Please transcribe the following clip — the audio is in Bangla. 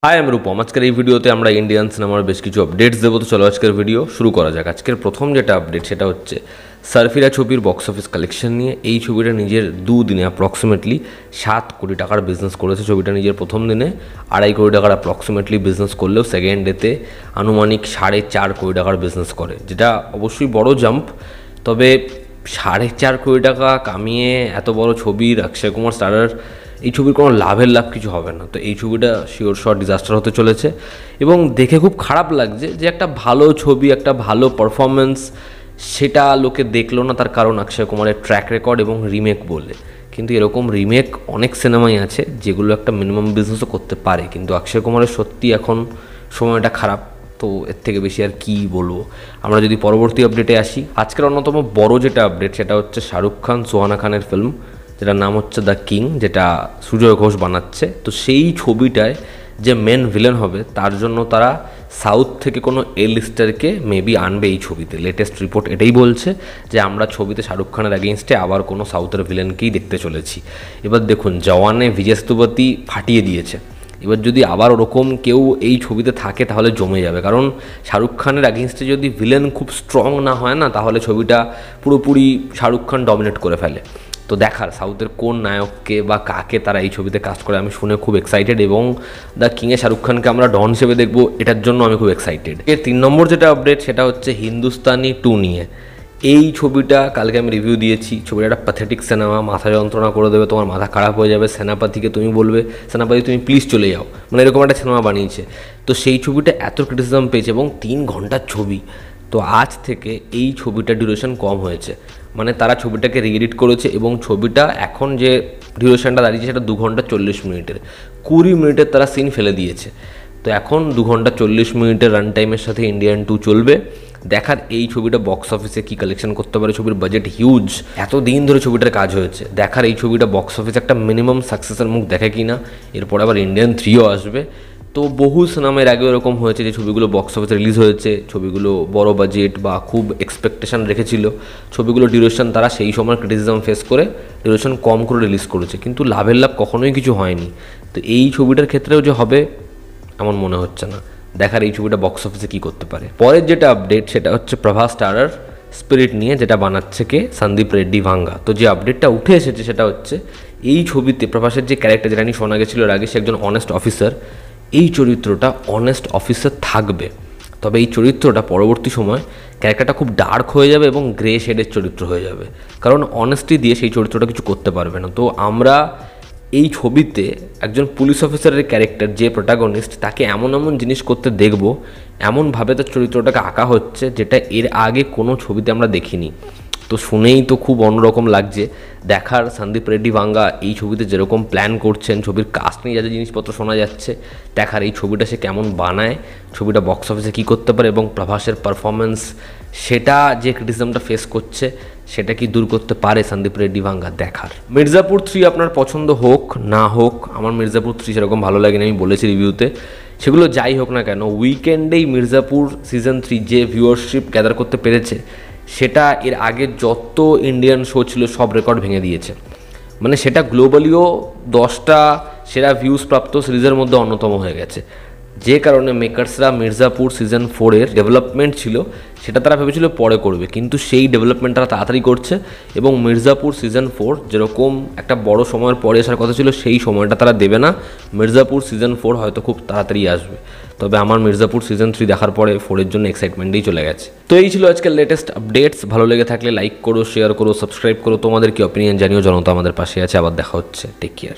হাই আমি রূপম। আজকের এই ভিডিওতে আমরা ইন্ডিয়ান সিনেমার বেশ কিছু আপডেটস দেবো। তো চলো আজকের ভিডিও শুরু করা যাক। আজকের প্রথম যেটা আপডেট সেটা হচ্ছে সারফিরা ছবির বক্স অফিস কালেকশন নিয়ে। এই ছবিটা নিজের দুদিনে অ্যাপ্রক্সিমেটলি 7 কোটি টাকার বিজনেস করেছে। ছবিটা নিজের প্রথম দিনে 2.5 কোটি টাকার অ্যাপ্রক্সিমেটলি বিজনেস করলেও সেকেন্ড ডেতে আনুমানিক 4.5 কোটি টাকার বিজনেস করে, যেটা অবশ্যই বড় জাম্প। তবে 4.5 কোটি টাকা কামিয়ে এত বড় ছবির অক্ষয় কুমার স্টারার এই ছবির কোনো লাভ কিছু হবে না। তো এই ছবিটা শিওর শট ডিজাস্টার হতে চলেছে এবং দেখে খুব খারাপ লাগছে যে একটা ভালো ছবি, একটা ভালো পারফরমেন্স, সেটা লোকে দেখলো না। তার কারণ অক্ষয় কুমারের ট্র্যাক রেকর্ড এবং রিমেক বলে। কিন্তু এরকম রিমেক অনেক সিনেমাই আছে যেগুলো একটা মিনিমাম বিজনেসও করতে পারে, কিন্তু অক্ষয় কুমারের সত্যি এখন সময়টা খারাপ। তো এর থেকে বেশি আর কি বলবো। আমরা যদি পরবর্তী আপডেটে আসি, আজকের অন্যতম বড় যেটা আপডেট সেটা হচ্ছে শাহরুখ খান সুহানা খানের ফিল্ম, যেটার নাম হচ্ছে দ্য কিং, যেটা সুজয় ঘোষ বানাচ্ছে। তো সেই ছবিটায় যে মেন ভিলেন হবে তার জন্য তারা সাউথ থেকে কোনো লিস্টারকে মেবি আনবে এই ছবিতে। লেটেস্ট রিপোর্ট এটাই বলছে যে আমরা ছবিতে শাহরুখ খানের অ্যাগেনস্টে আবার কোনো সাউথের ভিলেনকেই দেখতে চলেছি। এবার দেখুন, জওয়ানে বিজয় সেতুপতি ফাটিয়ে দিয়েছে। এবার যদি আবার ওরকম কেউ এই ছবিতে থাকে তাহলে জমে যাবে, কারণ শাহরুখ খানের অ্যাগেনস্টে যদি ভিলেন খুব স্ট্রং না হয় না, তাহলে ছবিটা পুরোপুরি শাহরুখ খান ডমিনেট করে ফেলে। তো দেখার সাউথের কোন নায়ককে বা কাকে তারা এই ছবিতে কাস্ট করে আমি শুনে খুব এক্সাইটেড, এবং দ্য কিংয়ে শাহরুখ খানকে আমরা ডন হিসেবে দেখবো, এটার জন্য আমি খুব এক্সাইটেড। এর 3 নম্বর যেটা আপডেট সেটা হচ্ছে হিন্দুস্তানি 2 নিয়ে। এই ছবিটা কালকে আমি রিভিউ দিয়েছি। ছবিটা একটা প্যাথেটিক সিনেমা, মাথা যন্ত্রণা করে দেবে, তোমার মাথা খারাপ হয়ে যাবে। সেনাপতিকে তুমি বলবে সেনাপতি তুমি প্লিজ চলে যাও, মানে এরকম একটা সিনেমা বানিয়েছে। তো সেই ছবিটা এত ক্রিটিসিজম পেয়েছে এবং 3 ঘন্টার ছবি। তো আজ থেকে এই ছবিটার ডিউরেশন কম হয়েছে, মানে তারা ছবিটাকে রিএডিট করেছে এবং ছবিটা এখন যে ডিউরেশনটা দাঁড়িয়েছে সেটা 2 ঘন্টা 40 মিনিটের। 20 মিনিটের তারা সিন ফেলে দিয়েছে। তো এখন 2 ঘন্টা 40 মিনিটের রান টাইমের সাথে ইন্ডিয়ান 2 চলবে। দেখার এই ছবিটা বক্স অফিসে কী কালেকশন করতে পারে। ছবির বাজেট হিউজ, এত দিন ধরে ছবিটার কাজ হয়েছে। দেখার এই ছবিটা বক্স অফিসে একটা মিনিমাম সাকসেসের মুখ দেখে কি না। এরপর আবার ইন্ডিয়ান 3ও আসবে। তো বহু সিনেমার আগে এরকম হয়েছে যে ছবিগুলো বক্স অফিসে রিলিজ হয়েছে, ছবিগুলো বড় বাজেট বা খুব এক্সপেকটেশন রেখেছিল, ছবিগুলো ডিউরেশন তারা সেই সময় ক্রিটিসিজম ফেস করে ডিউরেশন কম করে রিলিজ করেছে, কিন্তু লাভ কখনোই কিছু হয়নি। তো এই ছবিটার ক্ষেত্রেও যে হবে এমন মনে হচ্ছে না। দেখার এই ছবিটা বক্স অফিসে কী করতে পারে। পরের যেটা আপডেট সেটা হচ্ছে প্রভাস স্টারার স্পিরিট নিয়ে, যেটা বানাচ্ছে কে সন্দীপ রেড্ডি ভাঙ্গা। তো যে আপডেটটা উঠে এসেছে সেটা হচ্ছে এই ছবিতে প্রভাসের যে ক্যারেক্টার, যেটা নিয়ে শোনা গেছিলো এর আগে সে একজন অনেস্ট অফিসার, এই চরিত্রটা অনেস্ট অফিসার থাকবে। তবে এই চরিত্রটা পরবর্তী সময় ক্যারেক্টারটা খুব ডার্ক হয়ে যাবে এবং গ্রে শেডের চরিত্র হয়ে যাবে, কারণ অনেস্টি দিয়ে সেই চরিত্রটা কিছু করতে পারবে না। তো আমরা এই ছবিতে একজন পুলিশ অফিসারের ক্যারেক্টার, যে প্রোটাগনিস্ট, তাকে এমন এমন জিনিস করতে দেখব, এমনভাবে তার চরিত্রটাকে আঁকা হচ্ছে যেটা এর আগে কোনো ছবিতে আমরা দেখিনি। তো শুনেই তো খুব অন্যরকম লাগছে। দেখার সন্দীপ রেড্ডি ভাঙ্গা এই ছবিতে যেরকম প্ল্যান করছেন, ছবির কাস্ট নিয়ে যা যা জিনিসপত্র শোনা যাচ্ছে, দেখার এই ছবিটা সে কেমন বানায়, ছবিটা বক্স অফিসে কী করতে পারে, এবং প্রভাসের পারফরমেন্স সেটা যে ক্রিটিসিজমটা ফেস করছে সেটা কি দূর করতে পারে সন্দীপ রেড্ডি ভাঙ্গা। দেখার মির্জাপুর 3 আপনার পছন্দ হোক না হোক, আমার মির্জাপুর 3 সেরকম ভালো লাগেনি, আমি বলেছি রিভিউতে। সেগুলো যাই হোক না কেন, উইকেন্ডেই মির্জাপুর সিজন 3 যে ভিউয়ারশিপ গ্যাদার করতে পেরেছে সেটা এর আগে যত ইন্ডিয়ান শো ছিল সব রেকর্ড ভেঙে দিয়েছে। মানে সেটা গ্লোবালিও 10টা সেরা ভিউজ প্রাপ্ত সিরিজের মধ্যে অন্যতম হয়ে গেছে। যে কারণে মেকার্সরা মির্জাপুর সিজন 4-এর ডেভেলপমেন্ট ছিল সেটা তারা ভেবেছিল পরে করবে, কিন্তু সেই ডেভেলপমেন্ট তারা তাড়াতাড়ি করছে। এবং মির্জাপুর সিজন 4 যেরকম একটা বড় সময়ের পরে আসার কথা ছিল সেই সময়টা তারা দেবে না। মির্জাপুর সিজন 4 হয়তো খুব তাড়াতাড়ি আসবে। তবে আমার মির্জাপুর সিজন 3 দেখার পরে 4-এর জন্য এক্সাইটমেন্টেই চলে গেছে। তো এই ছিল আজকের লেটেস্ট আপডেটস। ভালো লেগে থাকলে লাইক করো, শেয়ার করো, সাবস্ক্রাইব করো। তোমাদের কি অপিনিয়ন জানিও। জনতা আমাদের পাশে আছে। আবার দেখা হচ্ছে। Take care.